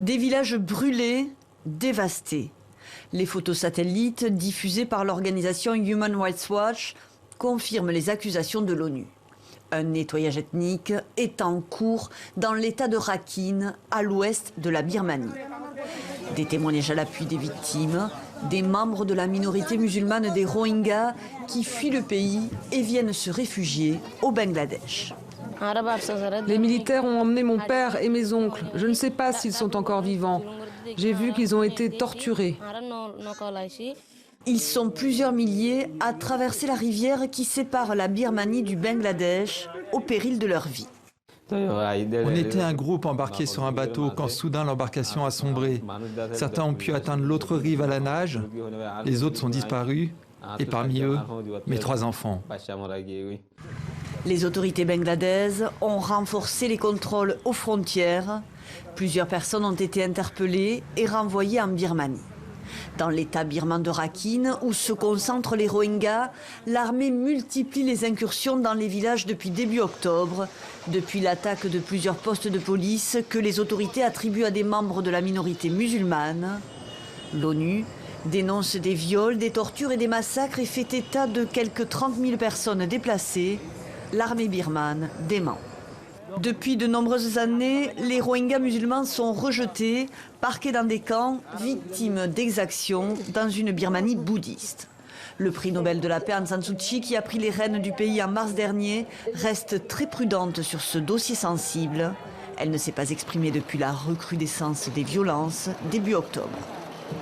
Des villages brûlés, dévastés. Les photos satellites diffusées par l'organisation Human Rights Watch confirment les accusations de l'ONU. Un nettoyage ethnique est en cours dans l'état de Rakhine, à l'ouest de la Birmanie. Des témoignages à l'appui des victimes, des membres de la minorité musulmane des Rohingyas qui fuient le pays et viennent se réfugier au Bangladesh. Les militaires ont emmené mon père et mes oncles. Je ne sais pas s'ils sont encore vivants. J'ai vu qu'ils ont été torturés. Ils sont plusieurs milliers à traverser la rivière qui sépare la Birmanie du Bangladesh au péril de leur vie. On était un groupe embarqué sur un bateau quand soudain l'embarcation a sombré. Certains ont pu atteindre l'autre rive à la nage, les autres sont disparus, et parmi eux, mes 3 enfants. Les autorités bangladaises ont renforcé les contrôles aux frontières. Plusieurs personnes ont été interpellées et renvoyées en Birmanie. Dans l'état birman de Rakhine, où se concentrent les Rohingyas, l'armée multiplie les incursions dans les villages depuis début octobre, depuis l'attaque de plusieurs postes de police que les autorités attribuent à des membres de la minorité musulmane. L'ONU dénonce des viols, des tortures et des massacres et fait état de quelques 30 000 personnes déplacées. L'armée birmane dément. Depuis de nombreuses années, les Rohingyas musulmans sont rejetés, parqués dans des camps, victimes d'exactions dans une Birmanie bouddhiste. Le prix Nobel de la paix Aung San Suu Kyi, qui a pris les rênes du pays en mars dernier, reste très prudente sur ce dossier sensible. Elle ne s'est pas exprimée depuis la recrudescence des violences début octobre.